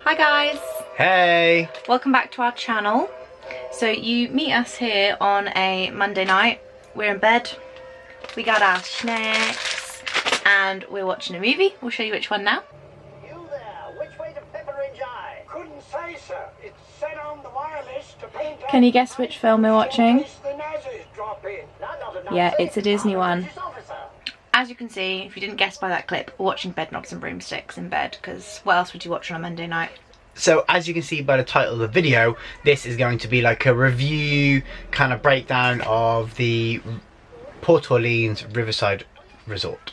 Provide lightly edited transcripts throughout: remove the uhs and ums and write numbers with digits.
Hi guys! Hey! Welcome back to our channel. So you meet us here on a Monday night. We're in bed, we got our snacks, and we're watching a movie. We'll show you which one now. You there, which way to Pepperidge Eye? Couldn't say, sir. It's set on the wireless to paint. Can you guess which film we're watching? The Nazis drop in. Yeah, it's a Disney one. As you can see, if you didn't guess by that clip, we're watching Bedknobs and Broomsticks in bed, because what else would you watch on a Monday night? So as you can see by the title of the video, this is going to be like a review kind of breakdown of the Port Orleans Riverside Resort.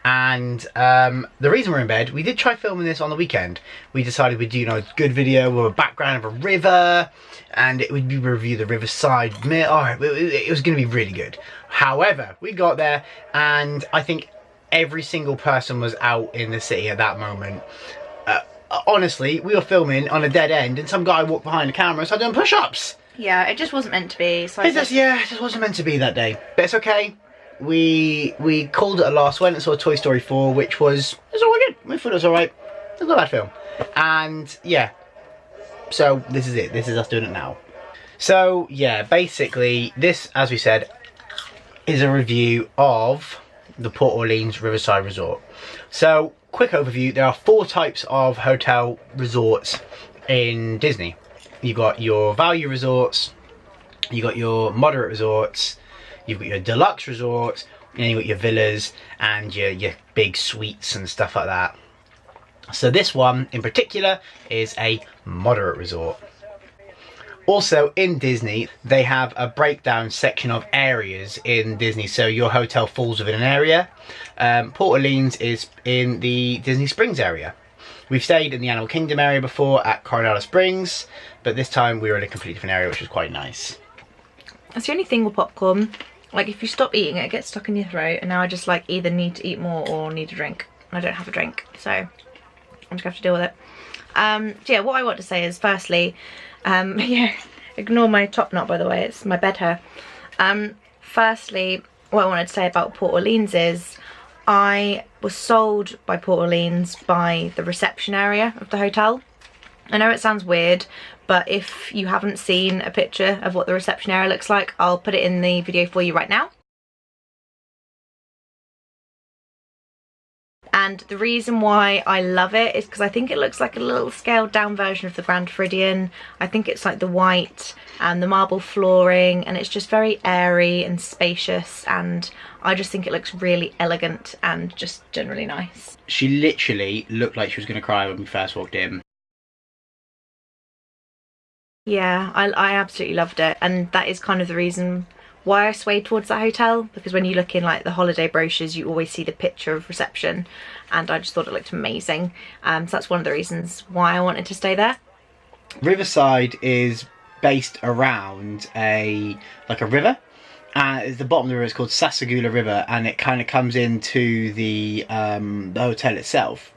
And the reason we're in bed, we did try filming this on the weekend. We decided we'd do a good video with a background of a river, and it would be review the Riverside Mill. Oh, it was going to be really good. However, we got there, and I think every single person was out in the city at that moment. Honestly, we were filming on a dead end, and some guy walked behind the camera and started doing push-ups. Yeah, it just wasn't meant to be. So It just wasn't meant to be that day. But it's okay. We called it a loss. Went and saw Toy Story 4, which was all good. We thought it was alright. It was not a bad film. And yeah, so this is it. This is us doing it now. So yeah, basically this, as we said, is a review of the Port Orleans Riverside Resort. So quick overview, there are 4 types of hotel resorts in Disney. You've got your value resorts, you've got your moderate resorts, you've got your deluxe resorts, and then you've got your villas and your big suites and stuff like that. So this one in particular is a moderate resort. Also in Disney, they have a breakdown section of areas in Disney, so your hotel falls within an area. Port Orleans is in the Disney Springs area. We've stayed in the Animal Kingdom area before at Coronado Springs, but this time we were in a completely different area, which was quite nice. That's the only thing with popcorn. Like, if you stop eating it, it gets stuck in your throat, and now I just like either need to eat more or need a drink. I don't have a drink, so I'm just gonna have to deal with it. So yeah, what I want to say is, firstly, yeah, ignore my top knot, by the way, it's my bed hair. Firstly, what I wanted to say about Port Orleans is I was sold by Port Orleans by the reception area of the hotel. I know it sounds weird, but if you haven't seen a picture of what the reception area looks like, I'll put it in the video for you right now. And the reason why I love it is because I think it looks like a little scaled down version of the Grand Floridian. I think it's like the white and the marble flooring, and it's just very airy and spacious, and I just think it looks really elegant and just generally nice. She literally looked like she was going to cry when we first walked in. Yeah, I absolutely loved it, and that is kind of the reason why I swayed towards that hotel, because when you look in like the holiday brochures, you always see the picture of reception, and I just thought it looked amazing. So that's one of the reasons why I wanted to stay there. Riverside is based around a river, and at the bottom of the river it's called Sassagoula River, and it kind of comes into the hotel itself.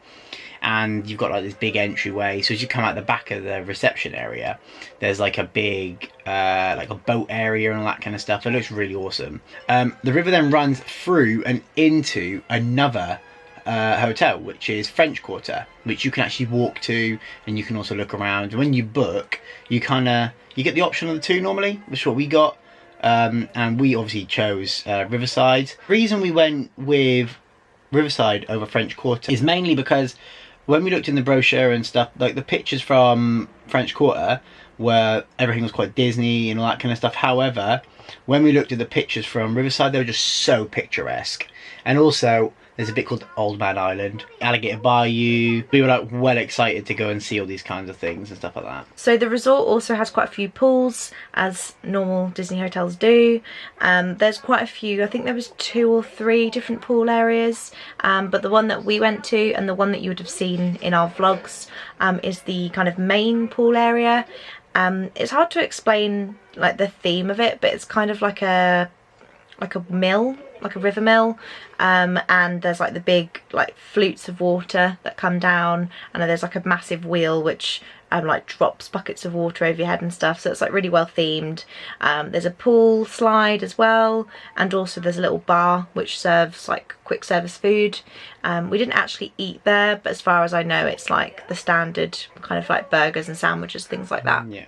And you've got like this big entryway, so as you come out the back of the reception area, there's like a big like a boat area and all that kind of stuff. It looks really awesome. The river then runs through and into another hotel, which is French Quarter, which you can actually walk to, and you can also look around. When you book, you get the option of the two normally, which is what we got, and we obviously chose Riverside. The reason we went with Riverside over French Quarter is mainly because when we looked in the brochure and stuff, like the pictures from French Quarter where everything was quite Disney and all that kind of stuff. However, when we looked at the pictures from Riverside, they were just so picturesque. And also, there's a bit called Old Man Island, Alligator Bayou. We were like well excited to go and see all these kinds of things and stuff like that. So the resort also has quite a few pools, as normal Disney hotels do. There's quite a few, I think there was 2 or 3 different pool areas, but the one that we went to and the one that you would have seen in our vlogs is the kind of main pool area. It's hard to explain like the theme of it, but it's kind of like a mill, like a river mill, and there's like the big like flutes of water that come down, and there's like a massive wheel which like drops buckets of water over your head and stuff, so it's like really well themed. There's a pool slide as well, and also there's a little bar which serves like quick service food. We didn't actually eat there, but as far as I know it's like the standard kind of like burgers and sandwiches, things like that. Yeah.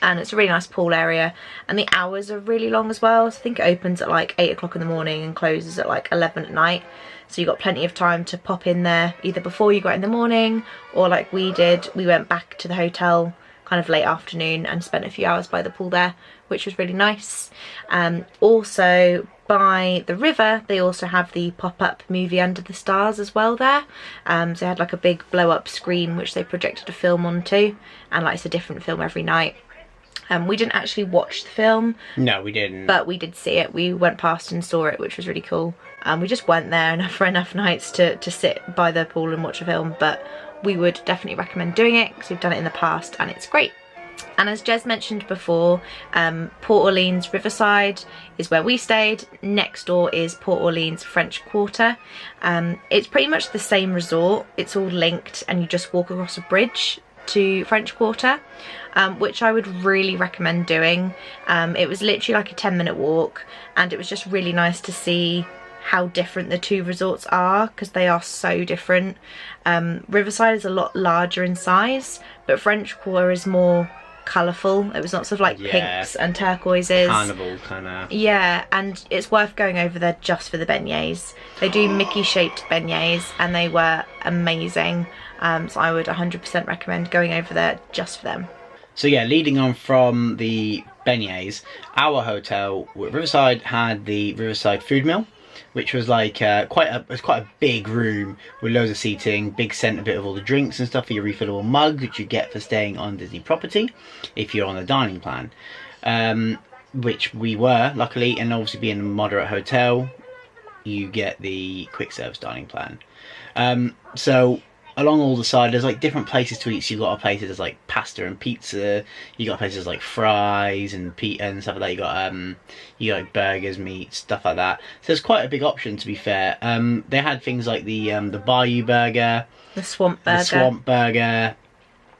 And it's a really nice pool area, and the hours are really long as well. So I think it opens at like 8 o'clock in the morning and closes at like 11 at night. So you've got plenty of time to pop in there either before you got in the morning, or like we did, we went back to the hotel kind of late afternoon and spent a few hours by the pool there, which was really nice. Also by the river, they also have the pop-up movie Under the Stars as well there. So they had like a big blow-up screen which they projected a film onto, and like it's a different film every night. We didn't actually watch the film. No, we didn't. But we did see it. We went past and saw it, which was really cool. We just went there for enough nights to sit by the pool and watch a film. But we would definitely recommend doing it because we've done it in the past and it's great. And as Jez mentioned before, Port Orleans Riverside is where we stayed. Next door is Port Orleans French Quarter. It's pretty much the same resort. It's all linked and you just walk across a bridge to French Quarter, which I would really recommend doing. It was literally like a 10-minute walk, and it was just really nice to see how different the two resorts are, because they are so different. Riverside is a lot larger in size, but French Quarter is more colourful. It was lots of like pinks and turquoises. Carnival kind of. Yeah, and it's worth going over there just for the beignets. They do Mickey shaped beignets and they were amazing. So I would 100% recommend going over there just for them. So yeah, leading on from the beignets, our hotel Riverside had the Riverside food mill, which was like quite a big room with loads of seating, big centre bit of all the drinks and stuff for your refillable mugs, which you get for staying on Disney property if you're on the dining plan, which we were luckily, and obviously being a moderate hotel, you get the quick service dining plan. So along all the side, there's like different places to eat. So you've got places there's like pasta and pizza. You got places like fries and and stuff like that. You got like burgers, meat, stuff like that. So there's quite a big option, to be fair. They had things like the Bayou Burger, the Swamp Burger. The Swamp Burger.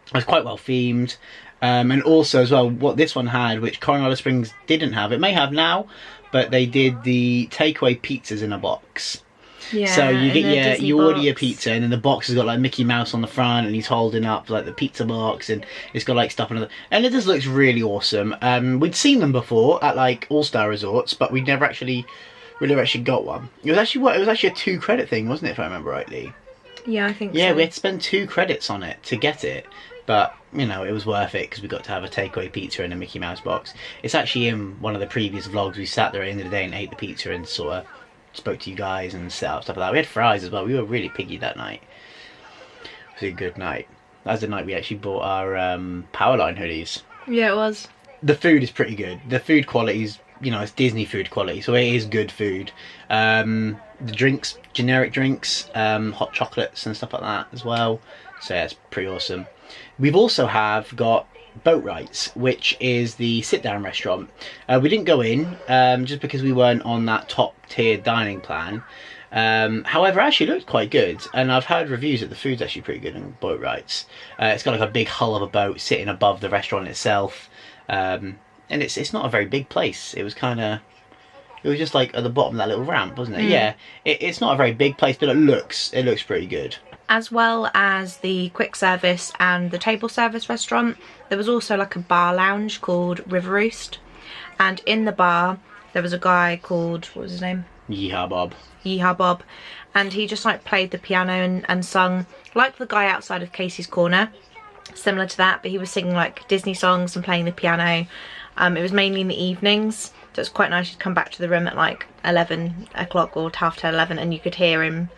It was quite well themed. And also as well, what this one had, which Coronado Springs didn't have, it may have now, but they did the takeaway pizzas in a box. Yeah, so you get you order your box. pizza, and then the box has got like Mickey Mouse on the front, and he's holding up like the pizza box, and it's got like stuff on it, and it just looks really awesome. We'd seen them before at like all-star resorts, but we never actually got one. It was actually a 2 credit thing, wasn't it, if I remember rightly? Yeah, I think so. Yeah, we had to spend 2 credits on it to get it, but you know, it was worth it because we got to have a takeaway pizza in a Mickey Mouse box. It's actually in one of the previous vlogs. We sat there at the end of the day and ate the pizza and sort of spoke to you guys and set up stuff like that. We had fries as well. We were really piggy that night. It was a good night. That was the night we actually bought our Powerline hoodies. Yeah, it was. The food is pretty good. The food quality is, you know, it's Disney food quality, so it is good food. The drinks, generic drinks, hot chocolates and stuff like that as well. So yeah, it's pretty awesome. We've also got Boat Rights, which is the sit-down restaurant. We didn't go in just because we weren't on that top-tier dining plan. However, it actually looked quite good, and I've heard reviews that the food's actually pretty good on Boat Rights. It's got like a big hull of a boat sitting above the restaurant itself, and it's not a very big place. It was just like at the bottom of that little ramp, wasn't it? Yeah, it's not a very big place, but it looks pretty good. As well as the quick service and the table service restaurant, there was also like a bar lounge called River Roost. And in the bar, there was a guy called, what was his name? Yeehaw Bob. Yeehaw Bob. And he just like played the piano and sung like the guy outside of Casey's Corner. Similar to that, but he was singing like Disney songs and playing the piano. It was mainly in the evenings. So it's quite nice to come back to the room at like 11 o'clock or 10:30, 11, and you could hear him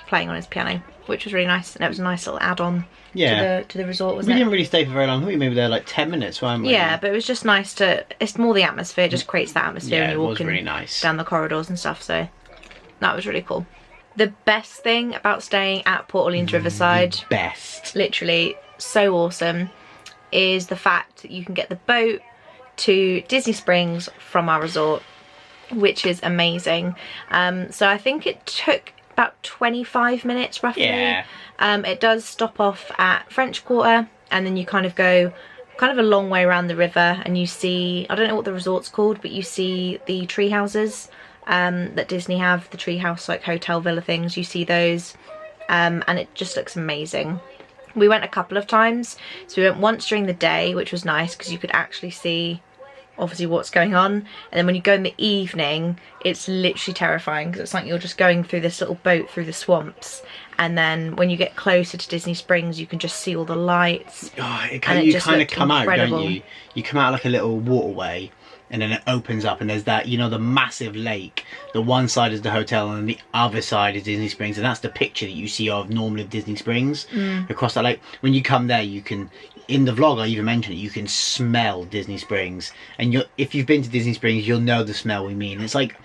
playing on his piano, which was really nice, and it was a nice little add-on to the resort, wasn't it? We didn't really stay for very long. I think we were there like 10 minutes, weren't we? Yeah, but it was just nice it's more the atmosphere, it just creates that atmosphere when you're walking really nice down the corridors and stuff, so that was really cool. The best thing about staying at Port Orleans Riverside, literally so awesome, is the fact that you can get the boat to Disney Springs from our resort, which is amazing. So I think it took about 25 minutes roughly. Yeah. It does stop off at French Quarter, and then you kind of go kind of a long way around the river, and you see, I don't know what the resort's called, but you see the tree houses that Disney have, the tree house like hotel villa things. You see those, and it just looks amazing. We went a couple of times, so we went once during the day, which was nice because you could actually see obviously what's going on, and then when you go in the evening it's literally terrifying because it's like you're just going through this little boat through the swamps, and then when you get closer to Disney Springs you can just see all the lights. Oh, you just kind of come incredible. out, don't you? You come out like a little waterway, and then it opens up, and there's that, you know, the massive lake. The one side is the hotel and the other side is Disney Springs, and that's the picture that you see of normally of Disney Springs across that lake. When you come there, you can, in the vlog I even mentioned it, you can smell Disney Springs, and if you've been to Disney Springs you'll know the smell we mean. It's like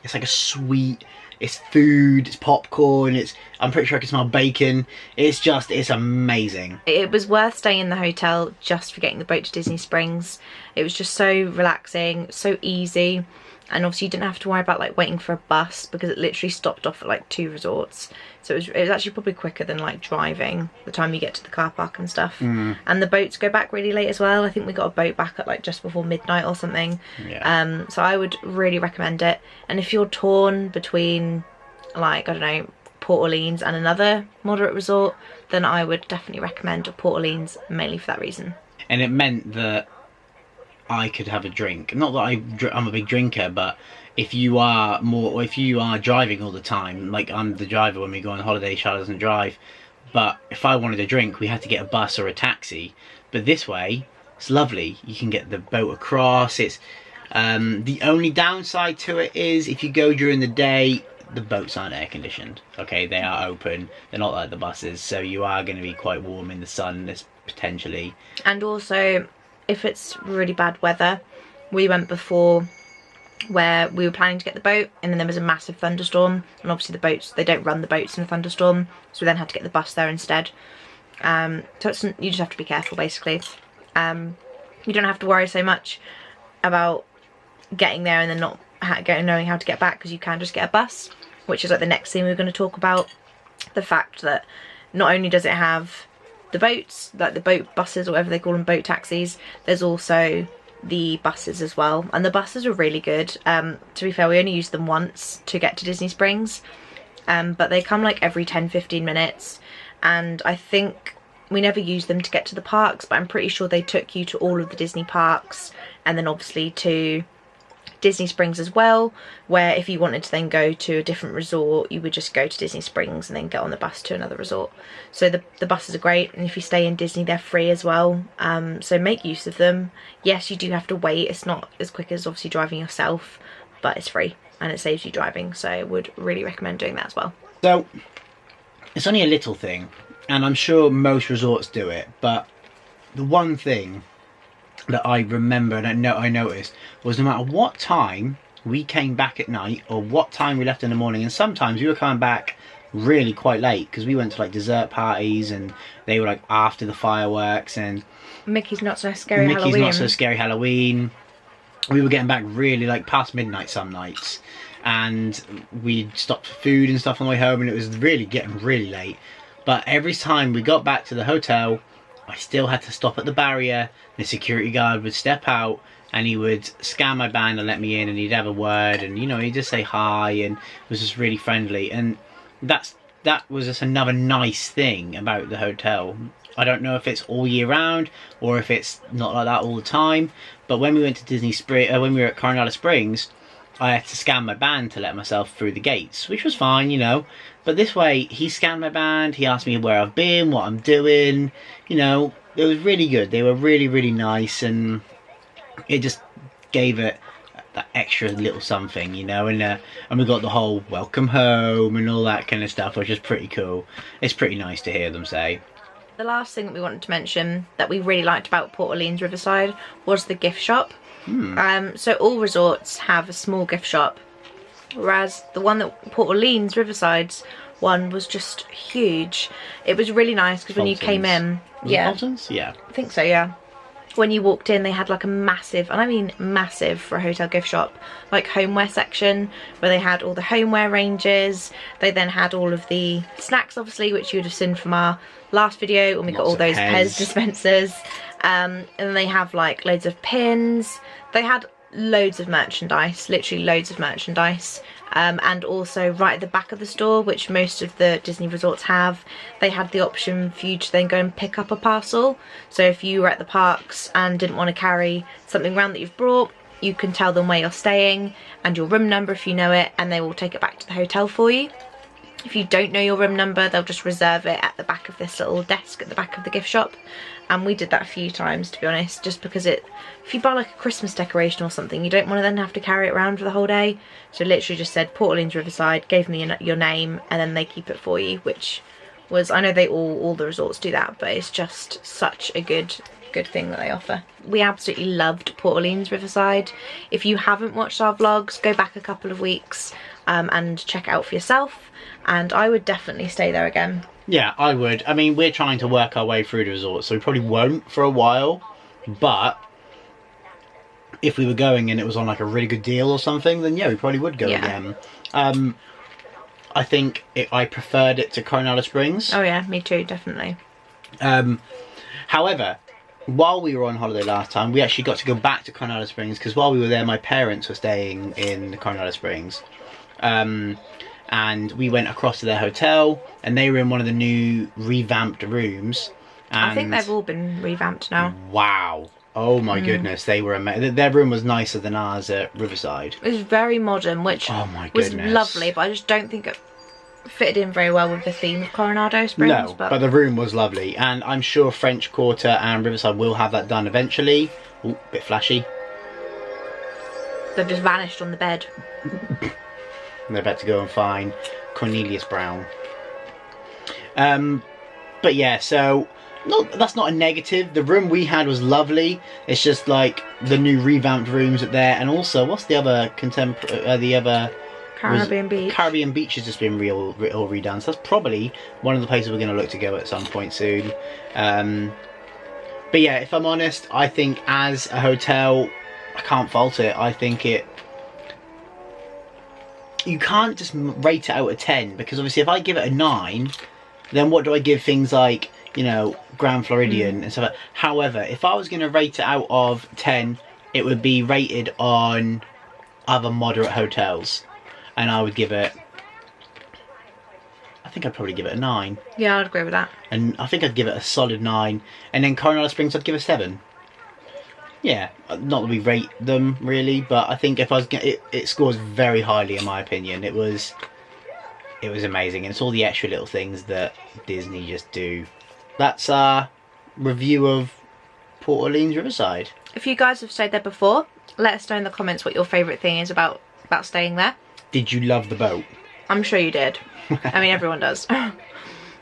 a sweet, it's food, it's popcorn, I'm pretty sure I can smell bacon. It's amazing. It was worth staying in the hotel just for getting the boat to Disney Springs. It was just so relaxing, so easy, and obviously you didn't have to worry about like waiting for a bus because it literally stopped off at like 2 resorts. So it was actually probably quicker than like driving the time you get to the car park and stuff. And the boats go back really late as well. I think we got a boat back at like just before midnight or something. Yeah. So I would really recommend it. And if you're torn between like, I don't know, Port Orleans and another moderate resort, then I would definitely recommend Port Orleans, mainly for that reason. And it meant that I could have a drink. Not that I'm a big drinker, but if you are driving all the time, like I'm the driver when we go on holiday, Charlotte doesn't drive, but if I wanted a drink we had to get a bus or a taxi. But this way it's lovely, you can get the boat across. It's the only downside to it is if you go during the day, the boats aren't air conditioned. Okay, they are open, they're not like the buses, so you are going to be quite warm in the sun, potentially. And also if it's really bad weather, we went before where we were planning to get the boat and then there was a massive thunderstorm, and obviously the boats, they don't run the boats in a thunderstorm, so we then had to get the bus there instead. So you just have to be careful basically. You don't have to worry so much about getting there and then not knowing how to get back, because you can just get a bus, which is like the next thing we're going to talk about. The fact that not only does it have the boats, like the boat buses or whatever they call them, boat taxis, there's also the buses as well, and the buses are really good. To be fair, we only used them once to get to Disney Springs, but they come like every 10-15 minutes, and I think we never used them to get to the parks, but I'm pretty sure they took you to all of the Disney parks and then obviously to Disney Springs as well, where if you wanted to then go to a different resort you would just go to Disney Springs and then get on the bus to another resort. So the buses are great, and if you stay in Disney they're free as well, so make use of them. Yes, you do have to wait, it's not as quick as obviously driving yourself, but it's free and it saves you driving, so I would really recommend doing that as well. So it's only a little thing, and I'm sure most resorts do it, but the one thing that I remember and I noticed was no matter what time we came back at night or what time we left in the morning, and sometimes we were coming back really quite late because we went to like dessert parties and they were like after the fireworks, and Mickey's Not So Scary Halloween. Not So Scary Halloween. We were getting back really like past midnight some nights, and we stopped for food and stuff on the way home, and it was really getting really late. But every time we got back to the hotel I still had to stop at the barrier. The security guard would step out and he would scan my band and let me in, and he'd have a word, and you know, he'd just say hi and was just really friendly. And that was just another nice thing about the hotel. I don't know if it's all year round or if it's not like that all the time, but when we went to when we were at Coronado Springs, I had to scan my band to let myself through the gates, which was fine, you know. But this way, he scanned my band, he asked me where I've been, what I'm doing, you know. It was really good. They were really, really nice, and it just gave it that extra little something, you know. And we got the whole welcome home and all that kind of stuff, which is pretty cool. It's pretty nice to hear them say. The last thing that we wanted to mention that we really liked about Port Orleans Riverside was the gift shop. So all resorts have a small gift shop, whereas the one that Port Orleans Riverside's one was just huge. It was really nice because when you came in, Fountains? Yeah. I think so, yeah. when you walked in, they had like a massive, and I mean massive for a hotel gift shop, like homeware section where they had all the homeware ranges. They then had all of the snacks, obviously, which you would have seen from our last video when we got all those Pez dispensers. And then they have like loads of pins. They had loads of merchandise, literally loads of merchandise. And also right at the back of the store, which most of the Disney resorts have, they had the option for you to then go and pick up a parcel. So if you were at the parks and didn't want to carry something around that you've brought, you can tell them where you're staying and your room number if you know it, and they will take it back to the hotel for you. If you don't know your room number, they'll just reserve it at the back of this little desk at the back of the gift shop. And we did that a few times, to be honest, just because if you buy like a Christmas decoration or something, you don't want to then have to carry it around for the whole day. So literally just said Port Orleans Riverside, gave me your name, and then they keep it for you, which was, I know they all the resorts do that, but it's just such a good thing that they offer. We absolutely loved Port Orleans Riverside. If you haven't watched our vlogs, go back a couple of weeks and check it out for yourself, and I would definitely stay there again. Yeah, I would. I mean, we're trying to work our way through the resort, so we probably won't for a while, but if we were going and it was on like a really good deal or something, then yeah, we probably would go again. I think I preferred it to Coronado Springs. Oh yeah, me too, definitely. However, while we were on holiday last time, we actually got to go back to Coronado Springs, because while we were there, my parents were staying in Coronado Springs. And we went across to their hotel, and they were in one of the new revamped rooms. And I think they've all been revamped now. Wow. Oh my goodness, they were amazing. Their room was nicer than ours at Riverside. It was very modern, which was lovely, but I just don't think it fitted in very well with the theme of Coronado Springs. No, but the room was lovely, and I'm sure French Quarter and Riverside will have that done eventually. Ooh, bit flashy. They've just vanished on the bed. They're about to go and find Cornelius Brown. But yeah, so that's not a negative. The room we had was lovely. It's just like the new revamped rooms up there, and also what's the other Caribbean Beach. Caribbean Beach has just been all redone. So that's probably one of the places we're going to look to go at some point soon. But yeah, if I'm honest, I think as a hotel, I can't fault it. I think you can't just rate it out of 10, because obviously if I give it a 9, then what do I give things like, you know, Grand Floridian and stuff like that. However, if I was going to rate it out of 10, it would be rated on other moderate hotels, and I would give it, I think I'd probably give it a 9. Yeah, I'd agree with that. And I think I'd give it a solid 9, and then Coronado Springs I'd give a 7. Yeah, not that we rate them really, but I think if I was it scores very highly in my opinion. It was amazing, and it's all the extra little things that Disney just do. That's our review of Port Orleans Riverside. If you guys have stayed there before, let us know in the comments what your favourite thing is about staying there. Did you love the boat? I'm sure you did. I mean, everyone does.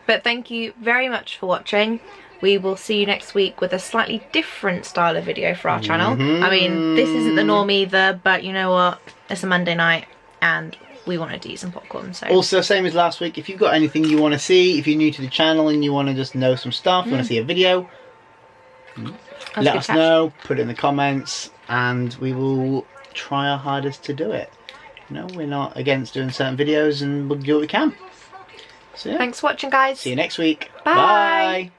But thank you very much for watching. We will see you next week with a slightly different style of video for our channel. I mean, this isn't the norm either, but you know what? It's a Monday night and we wanted to eat some popcorn. So also, same as last week, if you've got anything you want to see, if you're new to the channel and you want to just know some stuff, you want to see a video, let us know, put it in the comments, and we will try our hardest to do it. You know, we're not against doing certain videos, and we'll do what we can. So yeah. Thanks for watching, guys. See you next week. Bye. Bye.